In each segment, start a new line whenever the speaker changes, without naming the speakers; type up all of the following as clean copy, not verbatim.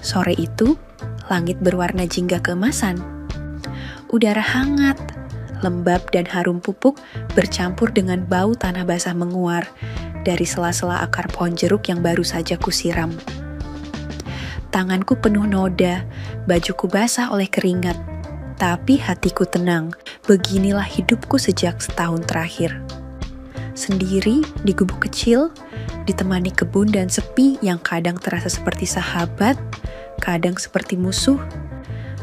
Sore itu, langit berwarna jingga keemasan. Udara hangat, lembab dan harum pupuk bercampur dengan bau tanah basah menguar dari sela-sela akar pohon jeruk yang baru saja kusiram. Tanganku penuh noda, bajuku basah oleh keringat, tapi hatiku tenang. Beginilah hidupku sejak setahun terakhir. Sendiri di gubuk kecil, ditemani kebun dan sepi yang kadang terasa seperti sahabat, kadang seperti musuh.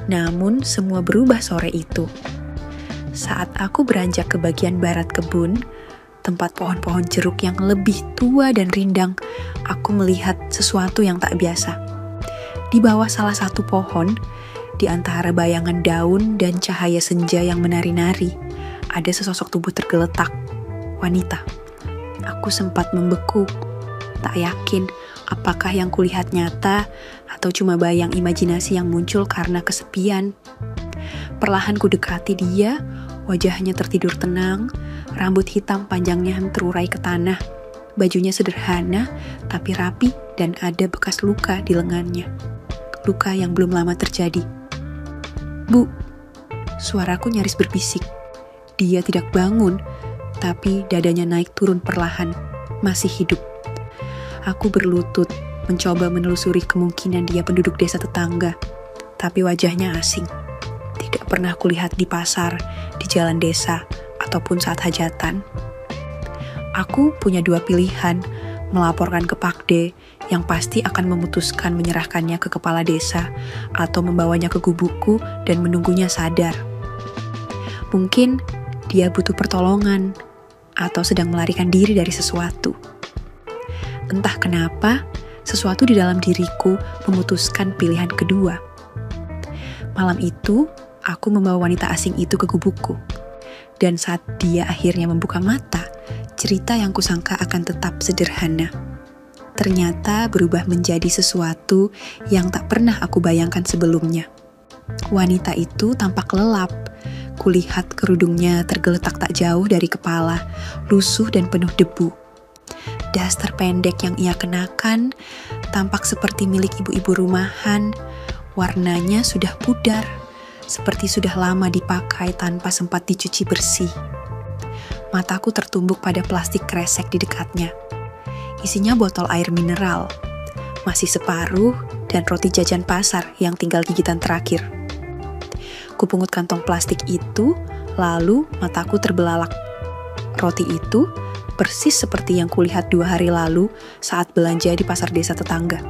Namun semua berubah sore itu. Saat aku beranjak ke bagian barat kebun, tempat pohon-pohon jeruk yang lebih tua dan rindang, aku melihat sesuatu yang tak biasa. Di bawah salah satu pohon, di antara bayangan daun dan cahaya senja yang menari-nari, ada sesosok tubuh tergeletak, wanita. Aku sempat membeku, tak yakin apakah yang kulihat nyata atau cuma bayang imajinasi yang muncul karena kesepian. Perlahan ku dekati dia, wajahnya tertidur tenang, rambut hitam panjangnya terurai ke tanah, bajunya sederhana tapi rapi dan ada bekas luka di lengannya. Luka yang belum lama terjadi. "Bu," suaraku nyaris berbisik. Dia tidak bangun, tapi dadanya naik turun perlahan, masih hidup. Aku berlutut, mencoba menelusuri kemungkinan dia penduduk desa tetangga, tapi wajahnya asing. Tidak pernah kulihat di pasar, di jalan desa, ataupun saat hajatan. Aku punya dua pilihan, melaporkan ke Pakde, yang pasti akan memutuskan menyerahkannya ke kepala desa, atau membawanya ke gubukku dan menunggunya sadar. Mungkin dia butuh pertolongan, atau sedang melarikan diri dari sesuatu. Entah kenapa, sesuatu di dalam diriku memutuskan pilihan kedua. Malam itu, aku membawa wanita asing itu ke gubukku. Dan saat dia akhirnya membuka mata, cerita yang kusangka akan tetap sederhana ternyata berubah menjadi sesuatu yang tak pernah aku bayangkan sebelumnya. Wanita itu tampak lelap. Kulihat kerudungnya tergeletak tak jauh dari kepala, lusuh dan penuh debu. Daster pendek yang ia kenakan tampak seperti milik ibu-ibu rumahan. Warnanya sudah pudar, seperti sudah lama dipakai tanpa sempat dicuci bersih. Mataku tertumbuk pada plastik kresek di dekatnya. Isinya botol air mineral, masih separuh, dan roti jajan pasar yang tinggal gigitan terakhir. Kupungut kantong plastik itu, lalu mataku terbelalak. Roti itu persis seperti yang kulihat 2 hari lalu saat belanja di pasar desa tetangga.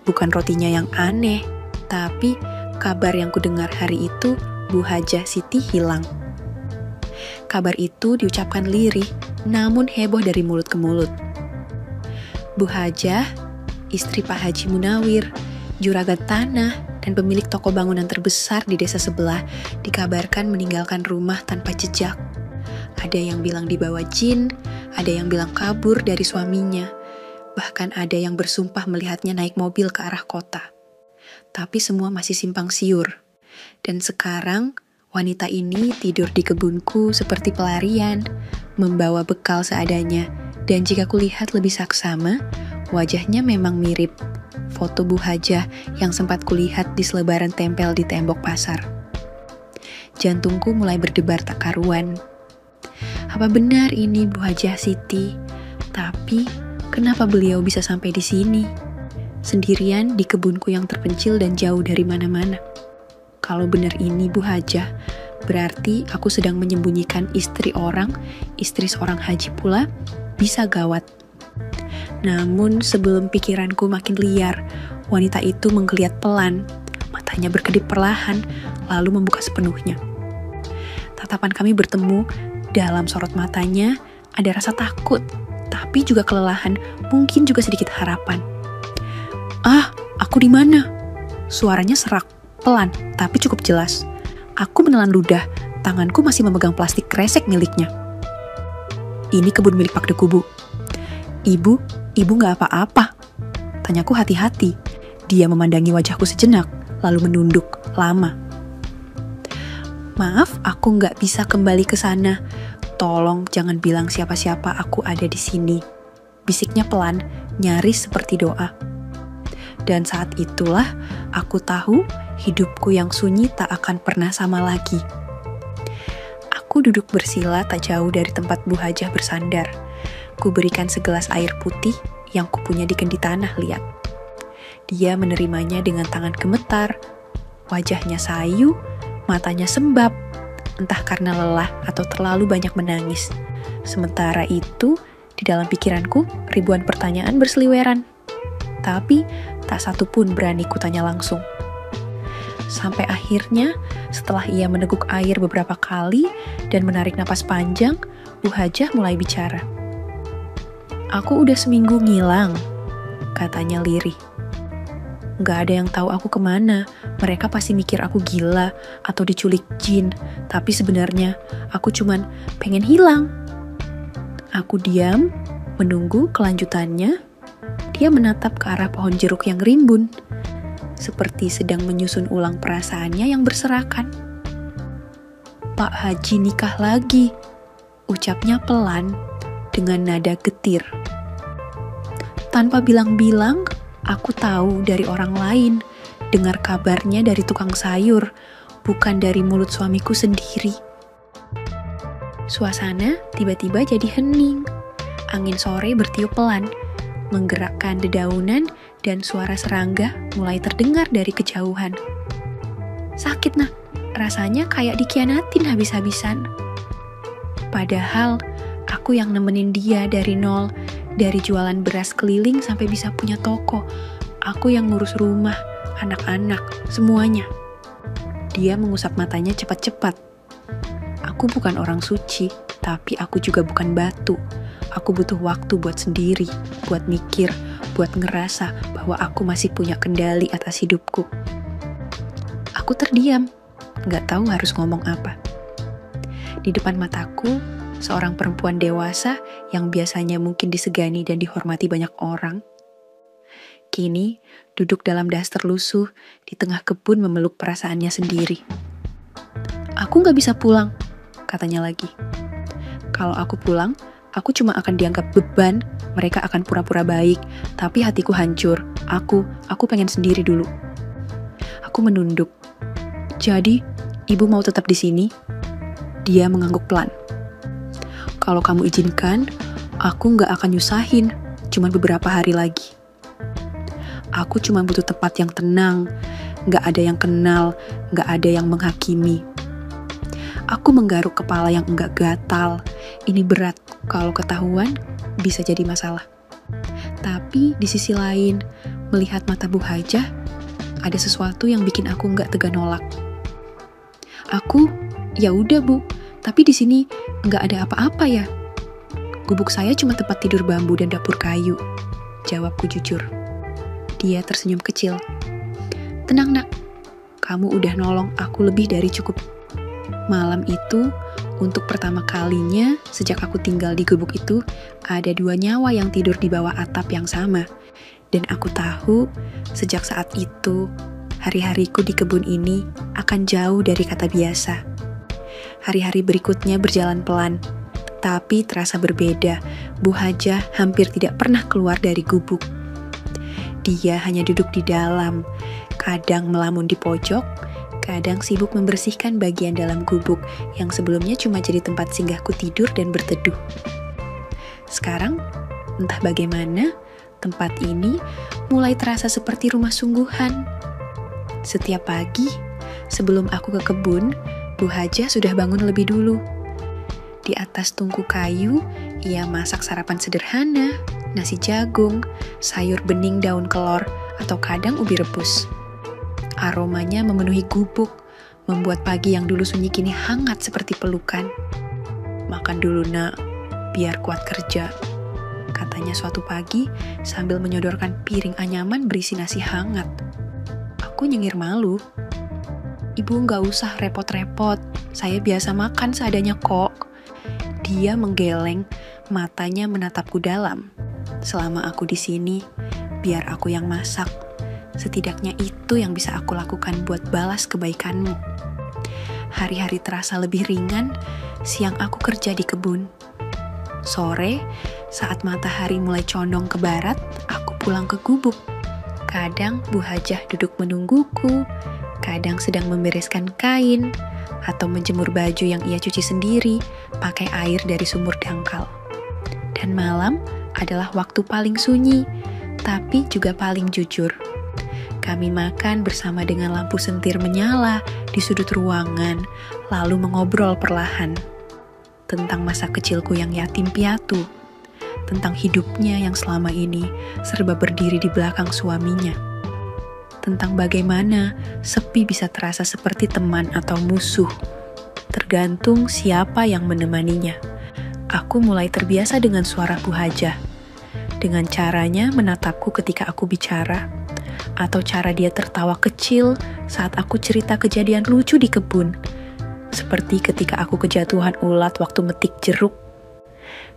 Bukan rotinya yang aneh, tapi kabar yang kudengar hari itu, Bu Hajah Siti hilang. Kabar itu diucapkan lirih, namun heboh dari mulut ke mulut. Bu Hajah, istri Pak Haji Munawir, juragan tanah dan pemilik toko bangunan terbesar di desa sebelah, dikabarkan meninggalkan rumah tanpa jejak. Ada yang bilang dibawa jin, ada yang bilang kabur dari suaminya, bahkan ada yang bersumpah melihatnya naik mobil ke arah kota. Tapi semua masih simpang siur. Dan sekarang, wanita ini tidur di kebunku seperti pelarian, membawa bekal seadanya. Dan jika kulihat lebih saksama, wajahnya memang mirip foto Bu Hajah yang sempat kulihat di selebaran tempel di tembok pasar. Jantungku mulai berdebar tak karuan. Apa benar ini Bu Hajah Siti? Tapi, kenapa beliau bisa sampai di sini? Sendirian di kebunku yang terpencil dan jauh dari mana-mana. Kalau benar ini Bu Hajah, berarti aku sedang menyembunyikan istri seorang haji pula, bisa gawat. Namun sebelum pikiranku makin liar, wanita itu menggeliat pelan, matanya berkedip perlahan, lalu membuka sepenuhnya. Tatapan kami bertemu, dalam sorot matanya ada rasa takut, tapi juga kelelahan, mungkin juga sedikit harapan. "Ah, aku di mana?" Suaranya serak, pelan, tapi cukup jelas. Aku menelan ludah, tanganku masih memegang plastik kresek miliknya. "Ini kebun milik Pakde Kubu." Ibu gak apa-apa?" Tanyaku hati-hati. Dia memandangi wajahku sejenak, lalu menunduk lama. "Maaf, aku gak bisa kembali ke sana. Tolong jangan bilang siapa-siapa aku ada di sini." Bisiknya pelan, nyaris seperti doa. Dan saat itulah aku tahu hidupku yang sunyi tak akan pernah sama lagi. Aku duduk bersila tak jauh dari tempat Bu Hajah bersandar. Ku berikan segelas air putih yang kupunya di kendi tanah liat. Dia menerimanya dengan tangan gemetar, wajahnya sayu, matanya sembab, entah karena lelah atau terlalu banyak menangis. Sementara itu, di dalam pikiranku ribuan pertanyaan berseliweran. Tapi tak satu pun berani kutanya langsung. Sampai akhirnya, setelah ia meneguk air beberapa kali dan menarik napas panjang, Bu Hajah mulai bicara. "Aku udah seminggu ngilang," katanya lirih. "Gak ada yang tahu aku kemana. Mereka pasti mikir aku gila atau diculik jin. Tapi sebenarnya aku cuman pengen hilang." Aku diam, menunggu kelanjutannya. Dia menatap ke arah pohon jeruk yang rimbun, seperti sedang menyusun ulang perasaannya yang berserakan. "Pak Haji nikah lagi," ucapnya pelan dengan nada getir. Tanpa bilang-bilang, aku tahu dari orang lain, dengar kabarnya dari tukang sayur, bukan dari mulut suamiku sendiri. Suasana tiba-tiba jadi hening. Angin sore bertiup pelan, menggerakkan dedaunan dan suara serangga mulai terdengar dari kejauhan. "Sakit, Nak. Rasanya kayak dikhianatin habis-habisan." Padahal aku yang nemenin dia dari nol, dari jualan beras keliling sampai bisa punya toko. Aku yang ngurus rumah, anak-anak, semuanya. Dia mengusap matanya cepat-cepat. Aku bukan orang suci, tapi aku juga bukan batu. Aku butuh waktu buat sendiri, buat mikir, buat ngerasa bahwa aku masih punya kendali atas hidupku. Aku terdiam, gak tahu harus ngomong apa. Di depan mataku, seorang perempuan dewasa yang biasanya mungkin disegani dan dihormati banyak orang, kini duduk dalam daster lusuh di tengah kebun memeluk perasaannya sendiri. "Aku gak bisa pulang," katanya lagi. "Kalau aku pulang, aku cuma akan dianggap beban, mereka akan pura-pura baik, tapi hatiku hancur. Aku pengen sendiri dulu." Aku menunduk. "Jadi, ibu mau tetap di sini?" Dia mengangguk pelan. "Kalau kamu izinkan, aku nggak akan nyusahin, cuma beberapa hari lagi. Aku cuma butuh tempat yang tenang, nggak ada yang kenal, nggak ada yang menghakimi." Aku menggaruk kepala yang enggak gatal. Ini berat, kalau ketahuan bisa jadi masalah. Tapi di sisi lain, melihat mata Bu Hajah, ada sesuatu yang bikin aku enggak tega nolak. "Ya udah Bu, tapi di sini enggak ada apa-apa ya. Gubuk saya cuma tempat tidur bambu dan dapur kayu," jawabku jujur. Dia tersenyum kecil. "Tenang Nak, kamu udah nolong aku lebih dari cukup." Malam itu, untuk pertama kalinya sejak aku tinggal di gubuk itu, ada 2 nyawa yang tidur di bawah atap yang sama. Dan aku tahu, sejak saat itu, hari-hariku di kebun ini akan jauh dari kata biasa. Hari-hari berikutnya berjalan pelan, tapi terasa berbeda. Bu Hajah hampir tidak pernah keluar dari gubuk. Dia hanya duduk di dalam, kadang melamun di pojok, kadang sibuk membersihkan bagian dalam gubuk yang sebelumnya cuma jadi tempat singgahku tidur dan berteduh. Sekarang, entah bagaimana, tempat ini mulai terasa seperti rumah sungguhan. Setiap pagi, sebelum aku ke kebun, Bu Hajah sudah bangun lebih dulu. Di atas tungku kayu, ia masak sarapan sederhana, nasi jagung, sayur bening daun kelor, atau kadang ubi rebus. Aromanya memenuhi gubuk, membuat pagi yang dulu sunyi kini hangat seperti pelukan. "Makan dulu Nak, biar kuat kerja," katanya suatu pagi sambil menyodorkan piring anyaman berisi nasi hangat. Aku nyengir malu. "Ibu nggak usah repot-repot, saya biasa makan seadanya kok." Dia menggeleng, matanya menatapku dalam. "Selama aku di sini, biar aku yang masak. Setidaknya itu yang bisa aku lakukan buat balas kebaikanmu." Hari-hari terasa lebih ringan, siang aku kerja di kebun. Sore, saat matahari mulai condong ke barat, aku pulang ke gubuk. Kadang Bu Hajah duduk menungguku, kadang sedang membereskan kain, atau menjemur baju yang ia cuci sendiri pakai air dari sumur dangkal. Dan malam adalah waktu paling sunyi, tapi juga paling jujur. Kami makan bersama dengan lampu sentir menyala di sudut ruangan, lalu mengobrol perlahan tentang masa kecilku yang yatim piatu, tentang hidupnya yang selama ini serba berdiri di belakang suaminya, tentang bagaimana sepi bisa terasa seperti teman atau musuh, tergantung siapa yang menemaninya. Aku mulai terbiasa dengan suara Bu Hajah, dengan caranya menatapku ketika aku bicara, atau cara dia tertawa kecil saat aku cerita kejadian lucu di kebun, seperti ketika aku kejatuhan ulat waktu metik jeruk.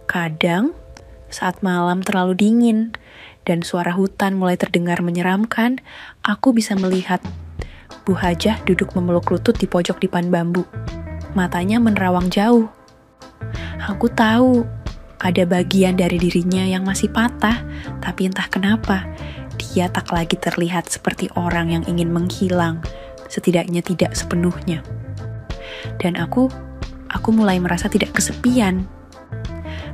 Kadang, saat malam terlalu dingin dan suara hutan mulai terdengar menyeramkan, aku bisa melihat Bu Hajah duduk memeluk lutut di pojok dipan bambu. Matanya menerawang jauh. Aku tahu ada bagian dari dirinya yang masih patah, tapi entah kenapa dia tak lagi terlihat seperti orang yang ingin menghilang, setidaknya tidak sepenuhnya. Dan aku mulai merasa tidak kesepian.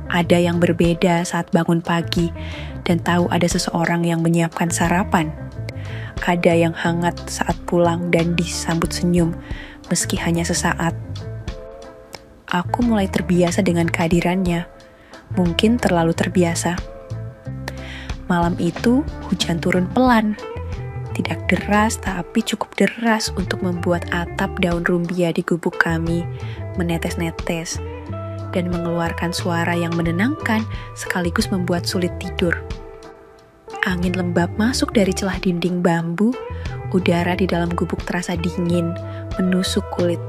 Ada yang berbeda saat bangun pagi dan tahu ada seseorang yang menyiapkan sarapan. Ada yang hangat saat pulang dan disambut senyum, meski hanya sesaat. Aku mulai terbiasa dengan kehadirannya, mungkin terlalu terbiasa. Malam itu hujan turun pelan, tidak deras tapi cukup deras untuk membuat atap daun rumbia di gubuk kami menetes-netes dan mengeluarkan suara yang menenangkan sekaligus membuat sulit tidur. Angin lembab masuk dari celah dinding bambu, udara di dalam gubuk terasa dingin, menusuk kulit.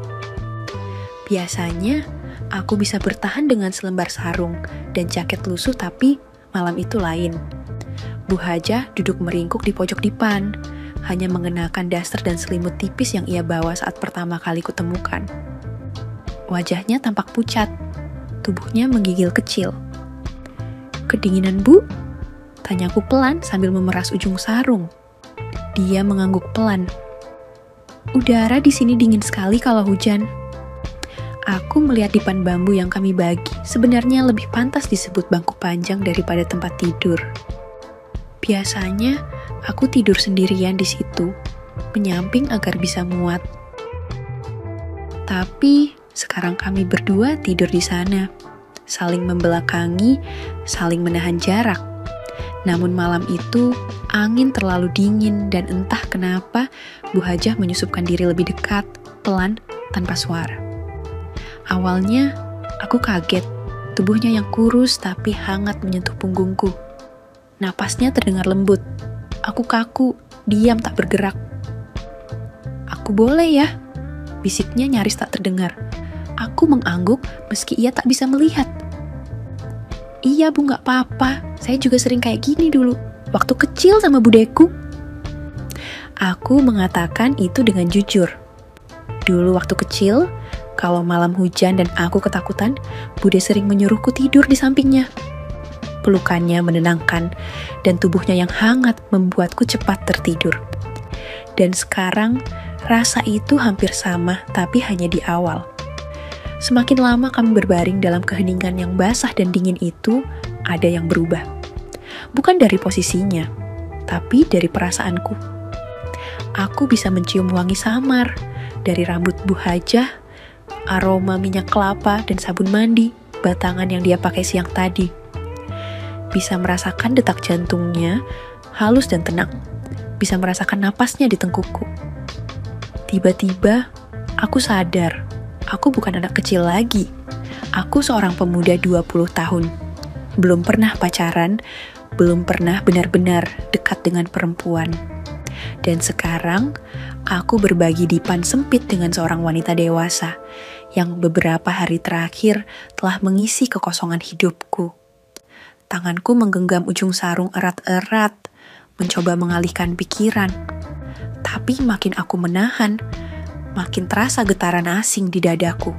Biasanya, aku bisa bertahan dengan selembar sarung dan jaket lusuh, tapi malam itu lain. Bu Hajah duduk meringkuk di pojok dipan, hanya mengenakan daster dan selimut tipis yang ia bawa saat pertama kali kutemukan. Wajahnya tampak pucat, tubuhnya menggigil kecil. "Kedinginan, Bu?" tanyaku pelan sambil memeras ujung sarung. Dia mengangguk pelan. "Udara di sini dingin sekali kalau hujan." Aku melihat dipan bambu yang kami bagi sebenarnya lebih pantas disebut bangku panjang daripada tempat tidur. Biasanya aku tidur sendirian di situ, menyamping agar bisa muat. Tapi sekarang kami berdua tidur di sana, saling membelakangi, saling menahan jarak. Namun malam itu, angin terlalu dingin dan entah kenapa Bu Hajah menyusupkan diri lebih dekat, pelan, tanpa suara. Awalnya, aku kaget, tubuhnya yang kurus tapi hangat menyentuh punggungku. Napasnya terdengar lembut, aku kaku, diam tak bergerak. "Aku boleh ya?" bisiknya nyaris tak terdengar. Aku mengangguk meski ia tak bisa melihat. "Iya Bu, gak apa-apa. Saya juga sering kayak gini dulu, waktu kecil sama budeku." Aku mengatakan itu dengan jujur. Dulu waktu kecil, kalau malam hujan dan aku ketakutan, Bude sering menyuruhku tidur di sampingnya. Pelukannya menenangkan, dan tubuhnya yang hangat membuatku cepat tertidur. Dan sekarang, rasa itu hampir sama, tapi hanya di awal. Semakin lama kami berbaring dalam keheningan yang basah dan dingin itu, ada yang berubah. Bukan dari posisinya, tapi dari perasaanku. Aku bisa mencium wangi samar dari rambut Bu Hajah, aroma minyak kelapa dan sabun mandi, batangan yang dia pakai siang tadi. Bisa merasakan detak jantungnya, halus dan tenang. Bisa merasakan napasnya di tengkukku. Tiba-tiba, aku sadar, aku bukan anak kecil lagi. Aku seorang pemuda 20 tahun. Belum pernah pacaran, belum pernah benar-benar dekat dengan perempuan. Dan sekarang, aku berbagi dipan sempit dengan seorang wanita dewasa yang beberapa hari terakhir telah mengisi kekosongan hidupku. Tanganku menggenggam ujung sarung erat-erat, mencoba mengalihkan pikiran. Tapi makin aku menahan, makin terasa getaran asing di dadaku.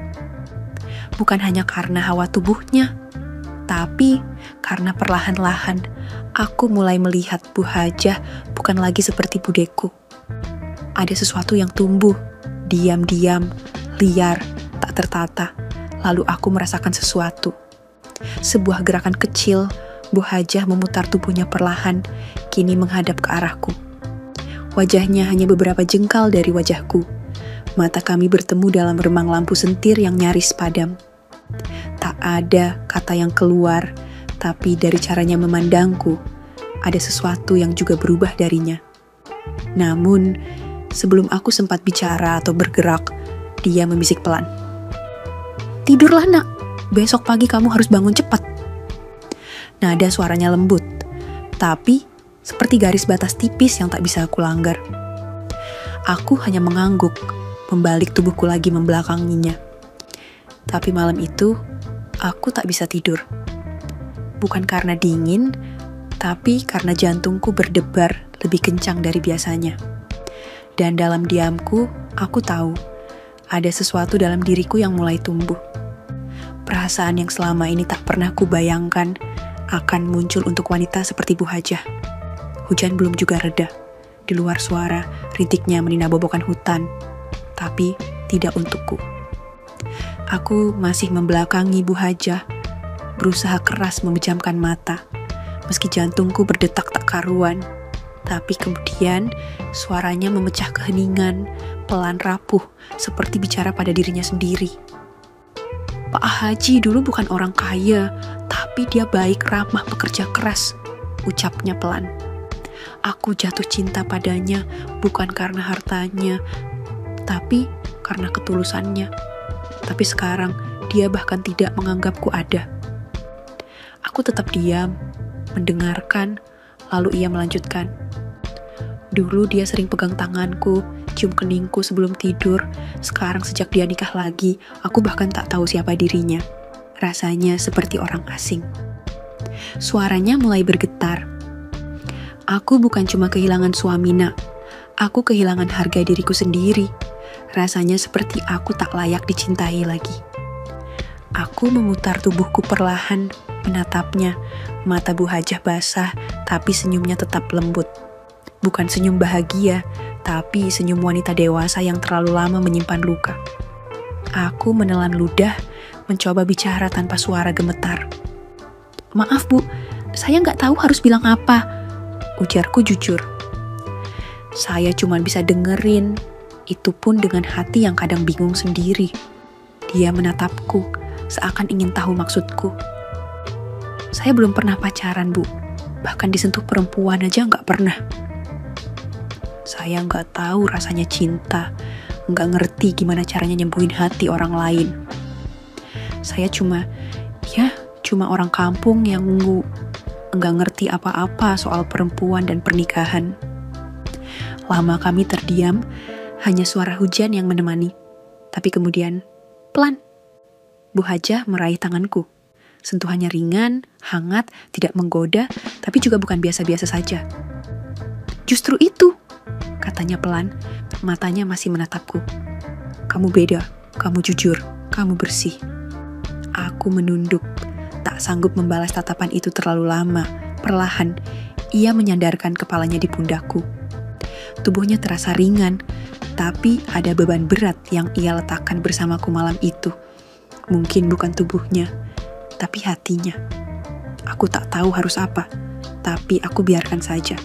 Bukan hanya karena hawa tubuhnya, tapi karena perlahan-lahan Aku mulai melihat Bu Hajah bukan lagi seperti budeku. Ada sesuatu yang tumbuh, diam-diam, liar, tak tertata. Lalu aku merasakan sesuatu. Sebuah gerakan kecil, Bu Hajah memutar tubuhnya perlahan, kini menghadap ke arahku. Wajahnya hanya beberapa jengkal dari wajahku. Mata kami bertemu dalam remang lampu sentir yang nyaris padam. Tak ada kata yang keluar, tapi dari caranya memandangku, ada sesuatu yang juga berubah darinya. Namun, sebelum aku sempat bicara atau bergerak, dia membisik pelan. "Tidurlah nak, besok pagi kamu harus bangun cepat." Nada suaranya lembut, tapi seperti garis batas tipis yang tak bisa aku langgar. Aku hanya mengangguk, membalik tubuhku lagi membelakanginya. Tapi malam itu, aku tak bisa tidur. Bukan karena dingin, tapi karena jantungku berdebar lebih kencang dari biasanya. Dan dalam diamku, aku tahu ada sesuatu dalam diriku yang mulai tumbuh. Perasaan yang selama ini tak pernah kubayangkan akan muncul untuk wanita seperti Bu Hajah. Hujan belum juga reda. Di luar suara, rintiknya meninabobokan hutan. Tapi tidak untukku. Aku masih membelakangi Bu Hajah, berusaha keras memejamkan mata, meski jantungku berdetak tak karuan. Tapi kemudian suaranya memecah keheningan, pelan rapuh, seperti bicara pada dirinya sendiri. "Pak Haji dulu bukan orang kaya, tapi dia baik, ramah, pekerja keras," ucapnya pelan. "Aku jatuh cinta padanya bukan karena hartanya, tapi karena ketulusannya. Tapi sekarang dia bahkan tidak menganggapku ada." Aku tetap diam, mendengarkan, lalu ia melanjutkan. "Dulu dia sering pegang tanganku, cium keningku sebelum tidur. Sekarang sejak dia nikah lagi, aku bahkan tak tahu siapa dirinya. Rasanya seperti orang asing." Suaranya mulai bergetar. "Aku bukan cuma kehilangan suami nak, aku kehilangan harga diriku sendiri. Rasanya seperti aku tak layak dicintai lagi." Aku memutar tubuhku perlahan, menatapnya. Mata Bu Hajah basah, tapi senyumnya tetap lembut. Bukan senyum bahagia, tapi senyum wanita dewasa yang terlalu lama menyimpan luka. Aku menelan ludah, mencoba bicara tanpa suara gemetar. "Maaf Bu, saya nggak tahu harus bilang apa," ujarku jujur. "Saya cuma bisa dengerin, itu pun dengan hati yang kadang bingung sendiri." Dia menatapku, seakan ingin tahu maksudku. "Saya belum pernah pacaran Bu, bahkan disentuh perempuan aja nggak pernah. Saya nggak tahu rasanya cinta, nggak ngerti gimana caranya nyembuhin hati orang lain. Saya cuma orang kampung yang nggak ngerti apa-apa soal perempuan dan pernikahan." Lama kami terdiam, hanya suara hujan yang menemani. Tapi kemudian, pelan, Bu Hajah meraih tanganku. Sentuhannya ringan, hangat, tidak menggoda, tapi juga bukan biasa-biasa saja. "Justru itu," katanya pelan, matanya masih menatapku. "Kamu beda, kamu jujur, kamu bersih." Aku menunduk, tak sanggup membalas tatapan itu terlalu lama. Perlahan, ia menyandarkan kepalanya di pundakku. Tubuhnya terasa ringan, tapi ada beban berat yang ia letakkan bersamaku malam itu. Mungkin bukan tubuhnya, tapi hatinya. Aku tak tahu harus apa, tapi aku biarkan saja.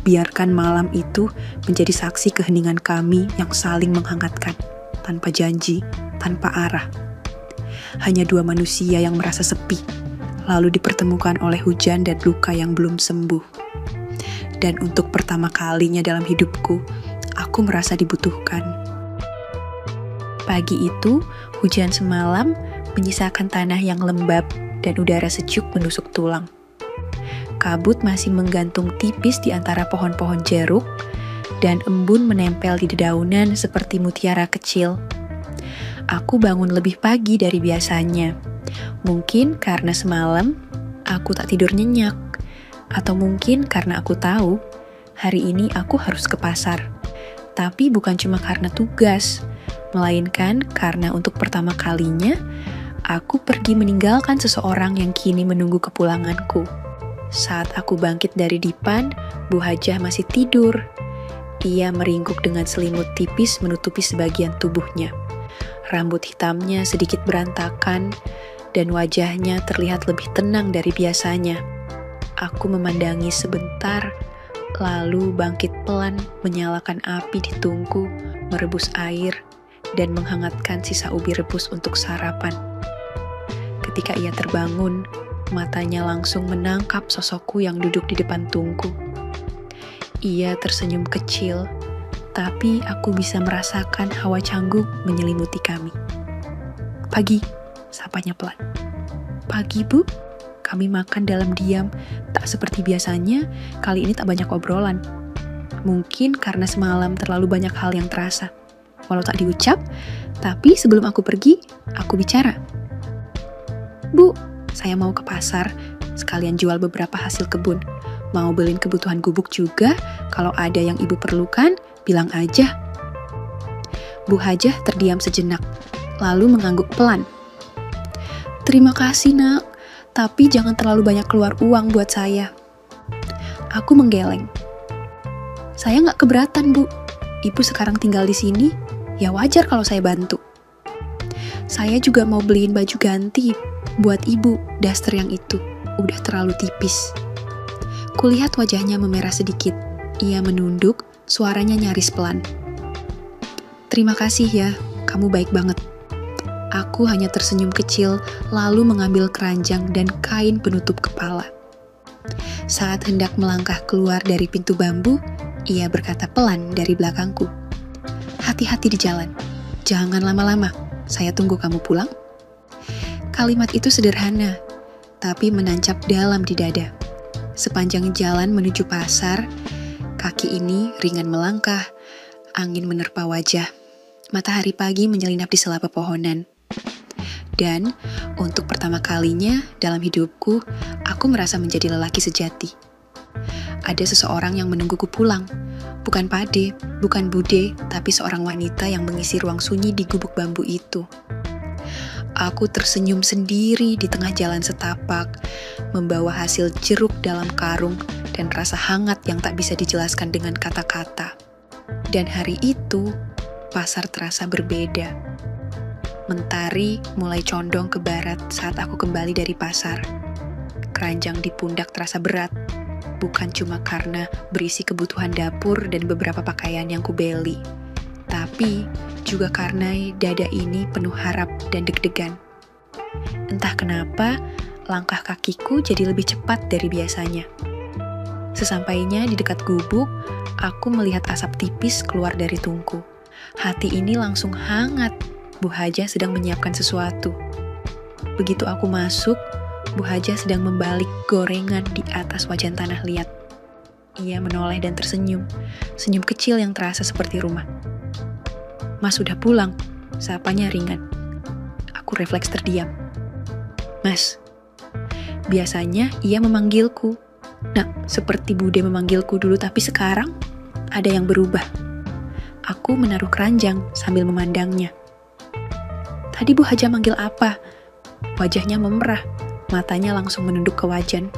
Biarkan malam itu menjadi saksi keheningan kami yang saling menghangatkan, tanpa janji, tanpa arah. Hanya dua manusia yang merasa sepi, lalu dipertemukan oleh hujan dan luka yang belum sembuh. Dan untuk pertama kalinya dalam hidupku, aku merasa dibutuhkan. Pagi itu, hujan semalam menyisakan tanah yang lembab dan udara sejuk menusuk tulang. Kabut masih menggantung tipis di antara pohon-pohon jeruk, dan embun menempel di dedaunan seperti mutiara kecil. Aku bangun lebih pagi dari biasanya. Mungkin karena semalam aku tak tidur nyenyak, atau mungkin karena aku tahu hari ini aku harus ke pasar. Tapi bukan cuma karena tugas, melainkan karena untuk pertama kalinya aku pergi meninggalkan seseorang yang kini menunggu kepulanganku. Saat aku bangkit dari dipan, Bu Hajah masih tidur. Ia meringkuk dengan selimut tipis menutupi sebagian tubuhnya. Rambut hitamnya sedikit berantakan, dan wajahnya terlihat lebih tenang dari biasanya. Aku memandangi sebentar, lalu bangkit pelan menyalakan api di tungku, merebus air, dan menghangatkan sisa ubi rebus untuk sarapan. Ketika ia terbangun, matanya langsung menangkap sosokku yang duduk di depan tungku. Ia tersenyum kecil, tapi aku bisa merasakan hawa canggung menyelimuti kami. "Pagi," sapanya pelan. "Pagi, Bu." Kami makan dalam diam, tak seperti biasanya, kali ini tak banyak obrolan. Mungkin karena semalam terlalu banyak hal yang terasa. Walau tak diucap, tapi sebelum aku pergi, aku bicara. "Bu, saya mau ke pasar, sekalian jual beberapa hasil kebun. Mau beliin kebutuhan gubuk juga, kalau ada yang ibu perlukan, bilang aja." Bu Hajah terdiam sejenak, lalu mengangguk pelan. "Terima kasih, Nak, tapi jangan terlalu banyak keluar uang buat saya." Aku menggeleng. "Saya nggak keberatan, Bu. Ibu sekarang tinggal di sini, ya wajar kalau saya bantu. Saya juga mau beliin baju ganti buat ibu, daster yang itu, udah terlalu tipis." Kulihat wajahnya memerah sedikit. Ia menunduk, suaranya nyaris pelan. "Terima kasih ya, kamu baik banget." Aku hanya tersenyum kecil, lalu mengambil keranjang dan kain penutup kepala. Saat hendak melangkah keluar dari pintu bambu, ia berkata pelan dari belakangku, "Hati-hati di jalan, jangan lama-lama, saya tunggu kamu pulang." Kalimat itu sederhana, tapi menancap dalam di dada. Sepanjang jalan menuju pasar, kaki ini ringan melangkah, angin menerpa wajah, matahari pagi menyelinap di sela pepohonan. Dan untuk pertama kalinya dalam hidupku, aku merasa menjadi lelaki sejati. Ada seseorang yang menungguku pulang. Bukan pade, bukan bude, tapi seorang wanita yang mengisi ruang sunyi di gubuk bambu itu. Aku tersenyum sendiri di tengah jalan setapak, membawa hasil jeruk dalam karung dan rasa hangat yang tak bisa dijelaskan dengan kata-kata. Dan hari itu, pasar terasa berbeda. Mentari mulai condong ke barat saat aku kembali dari pasar. Keranjang di pundak terasa berat, bukan cuma karena berisi kebutuhan dapur dan beberapa pakaian yang kubeli, tapi juga karena dada ini penuh harap dan deg-degan. Entah kenapa, langkah kakiku jadi lebih cepat dari biasanya. Sesampainya di dekat gubuk, aku melihat asap tipis keluar dari tungku. Hati ini langsung hangat. Bu Hajah sedang menyiapkan sesuatu. Begitu aku masuk, Bu Hajah sedang membalik gorengan di atas wajan tanah liat. Ia menoleh dan tersenyum, senyum kecil yang terasa seperti rumah. "Mas sudah pulang," sapanya ringan. Aku refleks terdiam. "Mas." Biasanya ia memanggilku. Nah, seperti Bude memanggilku dulu, tapi sekarang ada yang berubah. Aku menaruh keranjang sambil memandangnya. "Tadi Bu Hajah manggil apa?" Wajahnya memerah, matanya langsung menunduk ke wajan.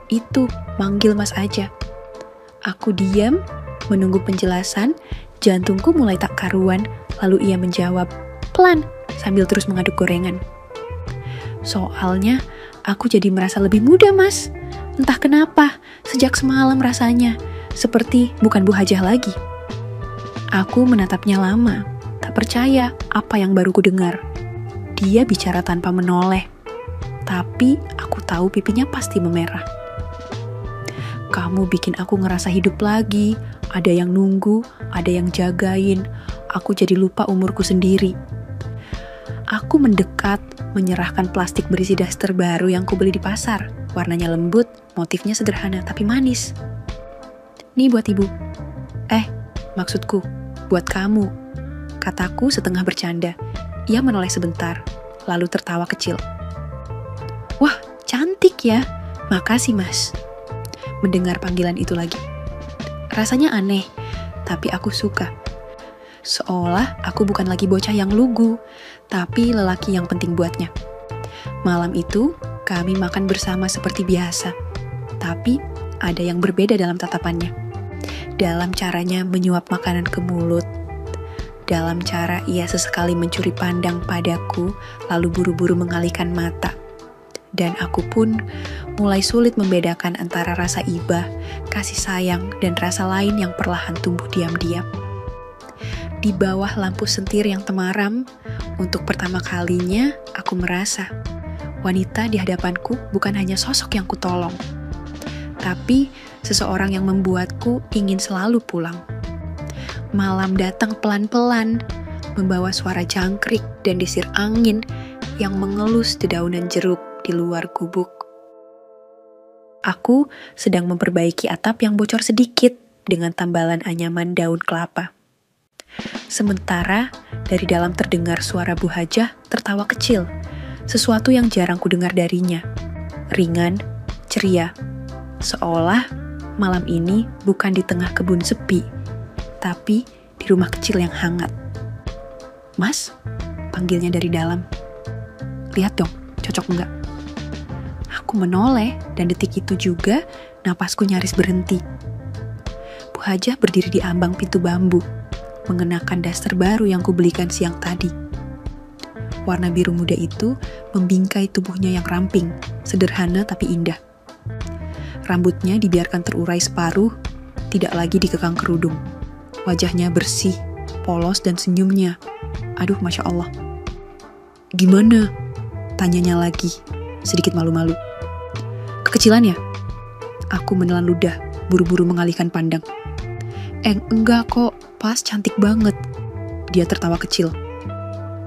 Itu manggil Mas aja." Aku diam, menunggu penjelasan, jantungku mulai tak karuan, lalu ia menjawab, pelan, sambil terus mengaduk gorengan. "Soalnya, aku jadi merasa lebih muda, Mas. Entah kenapa, sejak semalam rasanya, seperti bukan Bu Hajah lagi." Aku menatapnya lama. Tak percaya apa yang baru ku dengar. Dia bicara tanpa menoleh, tapi aku tahu pipinya pasti memerah. "Kamu bikin aku ngerasa hidup lagi. Ada yang nunggu, ada yang jagain. Aku jadi lupa umurku sendiri." Aku mendekat, menyerahkan plastik berisi daster baru yang kubeli di pasar. Warnanya lembut, motifnya sederhana tapi manis. "Nih buat ibu." Maksudku, buat kamu," kataku setengah bercanda. Ia menoleh sebentar, lalu tertawa kecil. "Wah, cantik ya. Makasih, Mas." Mendengar panggilan itu lagi. Rasanya aneh, tapi aku suka. Seolah aku bukan lagi bocah yang lugu, tapi lelaki yang penting buatnya. Malam itu, Kami makan bersama seperti biasa, tapi ada yang berbeda dalam tatapannya. Dalam caranya menyuap makanan ke mulut, dalam cara ia sesekali mencuri pandang padaku, lalu buru-buru mengalihkan mata. Dan aku pun mulai sulit membedakan antara rasa iba, kasih sayang, dan rasa lain yang perlahan tumbuh diam-diam. Di bawah lampu sentir yang temaram, untuk pertama kalinya aku merasa wanita di hadapanku bukan hanya sosok yang kutolong, tapi seseorang yang membuatku ingin selalu pulang. Malam datang pelan-pelan, membawa suara jangkrik dan desir angin yang mengelus dedaunan jeruk di luar gubuk. Aku sedang memperbaiki atap yang bocor sedikit dengan tambalan anyaman daun kelapa. Sementara dari dalam terdengar suara Bu Hajah tertawa kecil, sesuatu yang jarang kudengar darinya. Ringan, ceria, seolah malam ini bukan di tengah kebun sepi, tapi di rumah kecil yang hangat. "Mas," panggilnya dari dalam. "Lihat dong, cocok enggak?" Aku menoleh, dan detik itu juga napasku nyaris berhenti. Bu Hajah berdiri di ambang pintu bambu, mengenakan daster baru yang kubelikan siang tadi. Warna biru muda itu membingkai tubuhnya yang ramping, sederhana tapi indah. Rambutnya dibiarkan terurai separuh, tidak lagi dikekang kerudung. Wajahnya bersih, polos, dan senyumnya, aduh Masya Allah. "Gimana?" tanyanya lagi, sedikit malu-malu. "Kekecilan ya?" Aku menelan ludah, buru-buru mengalihkan pandang. Enggak kok, pas cantik banget." Dia tertawa kecil.